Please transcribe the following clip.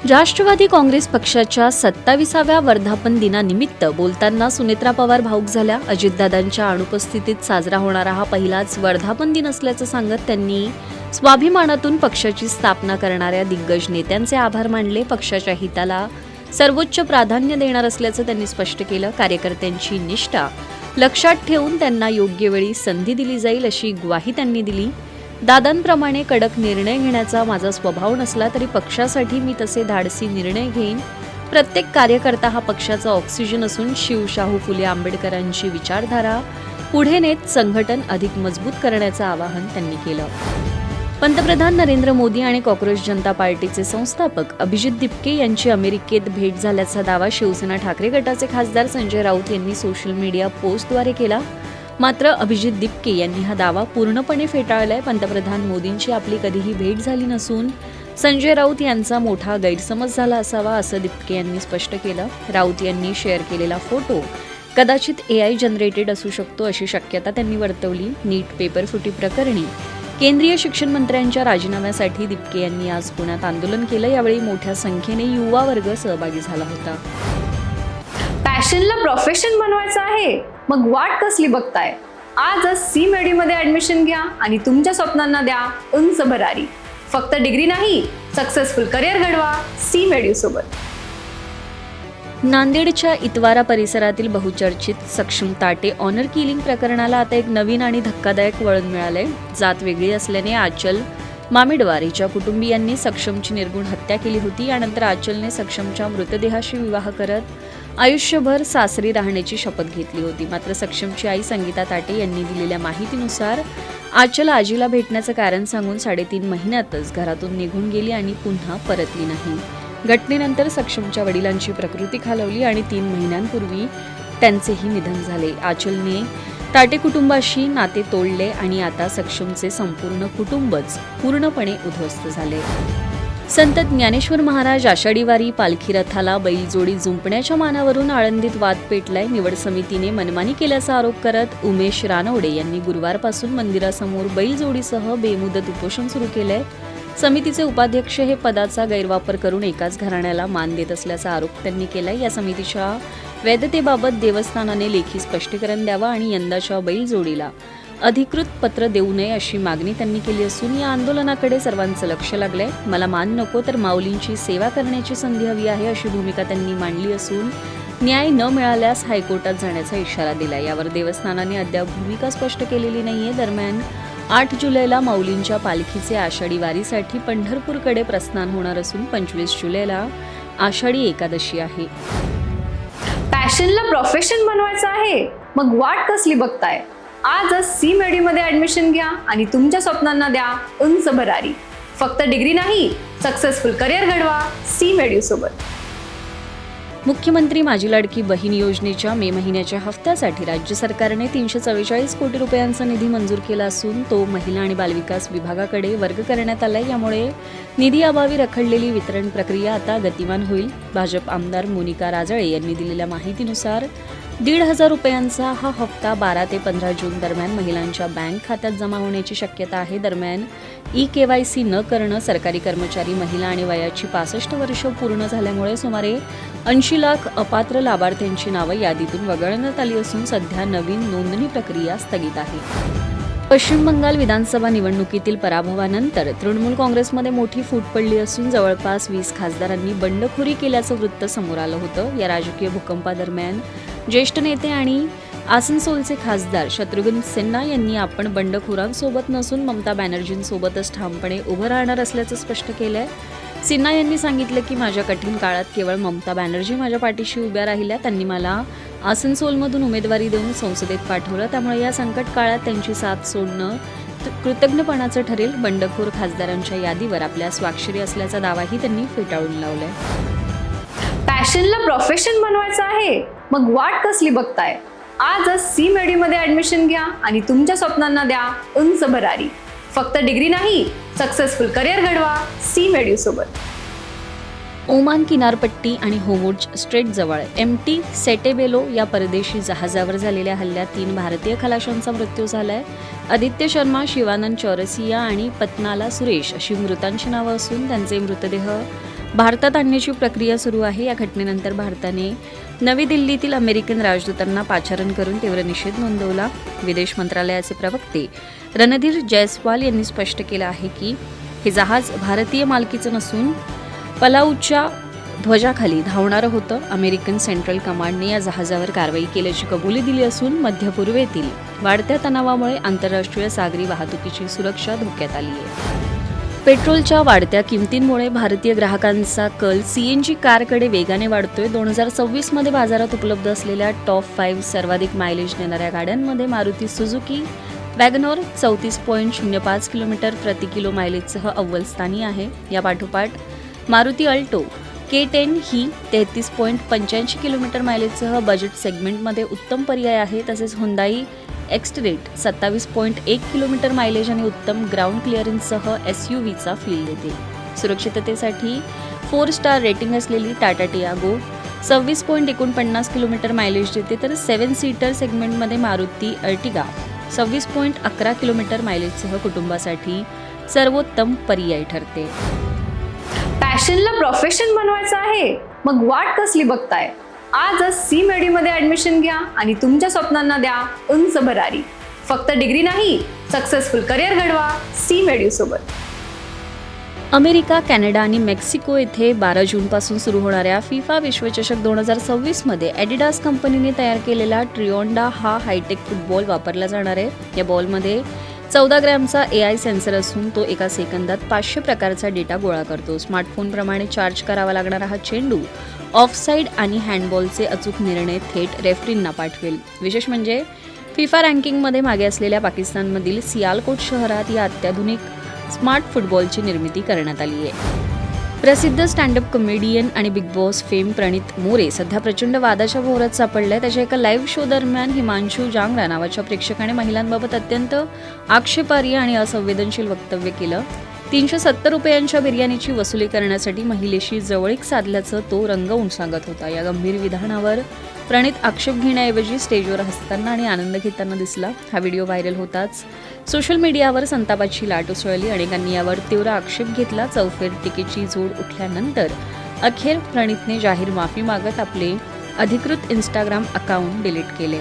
राष्ट्रवादी काँग्रेस पक्षाच्या 27व्या वर्धापन दिनानिमित्त बोलताना सुनेत्रा पवार भावूक झाल्या. अजितदादांच्या अनुपस्थितीत साजरा होणारा हा पहिलाच वर्धापन दिन असल्याचं सांगत त्यांनी स्वाभिमानातून पक्षाची स्थापना करणाऱ्या दिग्गज नेत्यांचे आभार मानले. पक्षाच्या हिताला सर्वोच्च प्राधान्य देणार असल्याचं त्यांनी स्पष्ट केलं. कार्यकर्त्यांची निष्ठा लक्षात ठेवून त्यांना योग्य वेळी संधी दिली जाईल अशी ग्वाही त्यांनी दिली. दादांप्रमाणे कडक निर्णय घेण्याचा माझा स्वभाव नसला तरी पक्षासाठी मी तसे धाडसी निर्णय घेईन. प्रत्येक कार्यकर्ता हा पक्षाचा ऑक्सिजन असून शाहू फुले आंबेडकरांची विचारधारा पुढे नेत संघटन अधिक मजबूत करण्याचं आवाहन त्यांनी केलं. पंतप्रधान नरेंद्र मोदी आणि कॉक्रोच जनता पार्टीचे संस्थापक अभिजित दिपके यांची अमेरिकेत भेट झाल्याचा दावा शिवसेना ठाकरे गटाचे खासदार संजय राऊत यांनी सोशल मीडिया पोस्टद्वारे केला. मात्र अभिजित दिपके यांनी हा दावा पूर्णपणे फेटाळलाय. पंतप्रधान मोदींची आपली कधीही भेट झाली नसून संजय राऊत यांचा मोठा गैरसमज झाला असावा असं दिपके यांनी स्पष्ट केलं. राऊत यांनी शेअर केलेला फोटो कदाचित AI जनरेटेड असू शकतो अशी शक्यता त्यांनी वर्तवली. नीट पेपर फुटी प्रकरणी केंद्रीय शिक्षण मंत्र्यांच्या राजीनाम्यासाठी दिपके यांनी आज पुण्यात आंदोलन केलं. यावेळी मोठ्या संख्येने युवा वर्ग सहभागी झाला होता. पॅशनला प्रोफेशन बनवायचं आहे, मग वाट कसली बघताय? आजच C-Medi मध्ये ऍडमिशन घ्या आणि तुमच्या स्वप्नांना द्या उंच भरारी. फक्त डिग्री नाही, सक्सेसफुल करिअर घडवा C-Medi सोबत. नांदेडच्या इतवारा परिसरातील बहुचर्चित सक्षम ताटे ऑनर किलिंग प्रकरणाला आता एक नवीन आणि धक्कादायक वळण मिळालंय. जात वेगळी असल्याने आचल मामिडवार हिच्या कुटुंबियांनी सक्षमची निर्गुण हत्या केली होती. यानंतर आचलने सक्षमच्या मृतदेहाशी विवाह करत आयुष्यभर सासरी राहण्याची शपथ घेतली होती. मात्र सक्षमची आई संगीता ताटे यांनी दिलेल्या माहितीनुसार आचल आजीला भेटण्याचं कारण सांगून 3.5 महिन्यातच घरातून निघून गेली आणि पुन्हा परतली नाही. घटनेनंतर सक्षमच्या वडिलांची प्रकृती खालावली आणि 3 महिन्यांपूर्वी त्यांचेही निधन झाले. आचलने ताटे कुटुंबाशी नाते तोडले आणि आता सक्षमचे संपूर्ण कुटुंबच पूर्णपणे उद्ध्वस्त झाले. संत ज्ञानेश्वर महाराज आषाढी वारी पालखी रथाला बैलजोडी जुंपण्याच्या मानावरून आळंदीत वाद पेटलाय. निवड समितीने मनमानी केल्याचा आरोप करत उमेश रानवडे यांनी गुरुवारपासून मंदिरासमोर बैलजोडीसह बेमुदत उपोषण सुरू केलंय. समितीचे उपाध्यक्ष हे पदाचा गैरवापर करून एकाच घराण्याला मान देत असल्याचा आरोप त्यांनी केलाय. या समितीच्या वैधतेबाबत देवस्थानाने लेखी स्पष्टीकरण द्यावं आणि यंदाच्या बैलजोडीला अधिकृत पत्र देऊ नये अशी मागणी त्यांनी केली असून या आंदोलनाकडे सर्वांचं लक्ष लागलंय. मला मान नको तर माऊलींची सेवा करण्याची संधी हवी आहे अशी भूमिका त्यांनी मांडली असून न्याय न मिळाल्यास हायकोर्टात जाण्याचा इशारा दिलाय. यावर देवस्थानाने अद्याप भूमिका स्पष्ट केलेली नाहीये. दरम्यान 8 जुलैला माऊलींच्या पालखीचे आषाढी वारीसाठी पंढरपूरकडे प्रस्थान होणार असून 25 जुलैला आषाढी एकादशी आहे. पॅशनला प्रोफेशन बनवायचं आहे, मग वाट कसली बघताय? आजच C-Medi मध्ये ऍडमिशन घ्या आणि तुमच्या स्वप्नांना द्या उंच भरारी. फक्त डिग्री नाही, सक्सेसफुल करिअर घडवा C-Medi सोबत. मुख्यमंत्री माझी लाडकी बहीण योजनेच्या मे महिन्याच्या हप्त्यासाठी राज्य सरकारने 344 कोटी रुपयांचा निधी मंजूर केला असून तो महिला आणि बालविकास विभागाकडे वर्ग करण्यात आलाय. यामुळे निधी अभावी रखडलेली वितरण प्रक्रिया आता गतिमान होईल. भाजप आमदार मोनिका राजळे यांनी दिलेल्या माहितीनुसार 1,500 रुपयांचा हा हप्ता 12 ते 15 जून दरम्यान महिलांच्या बँक खात्यात जमा होण्याची शक्यता आहे. दरम्यान KYC न करणं, सरकारी कर्मचारी महिला आणि वयाची 65 वर्ष पूर्ण झाल्यामुळे सुमारे 80 लाख अपात्र लाभार्थ्यांची नावं यादीतून वगळण्यात आली असून सध्या नवीन नोंदणी प्रक्रिया स्थगित आहे. पश्चिम बंगाल विधानसभा निवडणुकीतील पराभवानंतर तृणमूल काँग्रेसमध्ये मोठी फूट पडली असून जवळपास 20 खासदारांनी बंडखोरी केल्याचं वृत्त समोर आलं होतं. या राजकीय भूकंपादरम्यान ज्येष्ठ नेते आणि आसनसोलचे खासदार शत्रुघ्न सिन्हा यांनी आपण बंडखोरांसोबत नसून ममता बॅनर्जींसोबतच ठामपणे उभं राहणार असल्याचं स्पष्ट केलंय. सिन्हा यांनी सांगितलं की माझ्या कठीण काळात केवळ ममता बॅनर्जी माझ्या पाठीशी उभ्या राहिल्या. त्यांनी मला आसनसोलमधून उमेदवारी देऊन संसदेत पाठवलं. त्यामुळे या संकट काळात त्यांची साथ सोडणं कृतज्ञपणाचं ठरेल. बंडखोर खासदारांच्या यादीवर आपल्या स्वाक्षरी असल्याचा दावाही त्यांनी फेटाळून लावलाय. पॅशनला प्रोफेशन बनवायचं आहे, मग वाट कसली बघताय? आजच C-Medi मध्ये ऍडमिशन घ्या आणि तुमच्या स्वप्नांना द्या उंच भरारी. फक्त डिग्री नाही, सक्सेसफुल करिअर घडवा C-Medi सोबत. ओमान किनारपट्टी आणि होमोज स्ट्रेटजवळ MT सेटेबेलो या परदेशी जहाजावर झालेल्या हल्ल्यात 3 भारतीय खलाशांचा मृत्यू झालाय. आदित्य शर्मा, शिवानंद चौरसिया आणि पत्नाला सुरेश अशी मृतांची नावं असून त्यांचे मृतदेह भारतात आणण्याची प्रक्रिया सुरू आहे. या घटनेनंतर भारताने नवी दिल्लीतील अमेरिकन राजदूतांना पाचारण करून तीव्र निषेध नोंदवला. विदेश मंत्रालयाचे प्रवक्ते रणधीर जयस्वाल यांनी स्पष्ट केलं आहे की हे जहाज भारतीय मालकीचं नसून पलाऊच्या ध्वजाखाली धावणारं होतं. अमेरिकन सेंट्रल कमांडने या जहाजावर कारवाई केल्याची कबुली दिली असून मध्य पूर्वेतील वाढत्या तणावामुळे आंतरराष्ट्रीय सागरी वाहतुकीची सुरक्षा धोक्यात आली आहे. पेट्रोलच्या वाढत्या किमतींमुळे भारतीय ग्राहकांचा कल सीएनजी कारकडे वेगाने वाढतोय. 2026 मध्ये बाजारात उपलब्ध असलेल्या टॉप 5 सर्वाधिक मायलेज देणाऱ्या गाड्यांमध्ये मारुती सुझुकी वॅगनॉर 34.05 किलोमीटर प्रति किलो मायलेजसह अव्वल स्थानी आहे. या पाठोपाठ मारुती अल्टो K10 ही 33.85 किलोमीटर मायलेजसह बजेट सेगमेंटमध्ये उत्तम पर्याय आहे. तसेच हुंदाई एक्स्टरेट 27.1 किलोमीटर मायलेज आणि उत्तम ग्राउंड क्लिअरन्ससह SUVचा फील देते. सुरक्षिततेसाठी 4 स्टार रेटिंग असलेली टाटा टियागो 26.49 किलोमीटर मायलेज देते. तर 7 सीटर सेगमेंटमध्ये मारुती अर्टिगा 26.11 किलोमीटर मायलेजसह कुटुंबासाठी सर्वोत्तम पर्याय ठरते. पॅशनला प्रोफेशन बनवायचं आहे, मग वाट कसली बघताय? आजच C-MED मध्ये ऍडमिशन घ्या आणि तुमच्या स्वप्नांना द्या उंच भरारी. फक्त डिग्री नाही, सक्सेसफुल करिअर घडवा C-MED सोबत. अमेरिका, कॅनडा आणि मेक्सिको येथे 12 जूनपासून सुरू होणाऱ्या फिफा विश्वचषक 2026 मध्ये ॲडिडास कंपनीने तयार केलेला ट्रिओंडा हा हायटेक फुटबॉल वापरला जाणार आहे. या बॉलमध्ये 14 ग्रॅमचा AI सेन्सर असून तो एका सेकंदात 500 प्रकारचा डेटा गोळा करतो. स्मार्टफोनप्रमाणे चार्ज करावा लागणारा हा चेंडू ऑफसाईड आणि हँडबॉलचे अचूक निर्णय थेट रेफरींना पाठवेल. विशेष म्हणजे फिफा रँकिंगमध्ये मागे असलेल्या पाकिस्तानमधील सियालकोट शहरात या अत्याधुनिक स्मार्ट फुटबॉलची निर्मिती करण्यात आली आहे. प्रसिद्ध स्टँडअप कॉमेडियन आणि बिग बॉस फेम प्रणित मोरे सध्या प्रचंड वादाच्या भोवऱ्यात सापडलाय. त्याच्या एका लाईव्ह शो दरम्यान हिमांशू जांगरा नावाच्या प्रेक्षकाने महिलांबाबत अत्यंत आक्षेपार्ह आणि असंवेदनशील वक्तव्य केलं. 370 रुपयांच्या बिर्याणीची वसुली करण्यासाठी महिलेशी जवळीक साधल्याचं तो रंगवून सांगत होता. या गंभीर विधानावर प्रणित आक्षेप घेण्याऐवजी स्टेजवर हसताना आणि आनंद घेताना दिसला. हा व्हिडिओ व्हायरल होताच सोशल मीडियावर संतापाची लाट उसळली. अनेकांनी यावर तीव्र आक्षेप घेतला. चौफेर टीकेची जोड उठल्यानंतर अखेर प्रणितने जाहीर माफी मागत आपले अधिकृत इंस्टाग्राम अकाउंट डिलीट केले.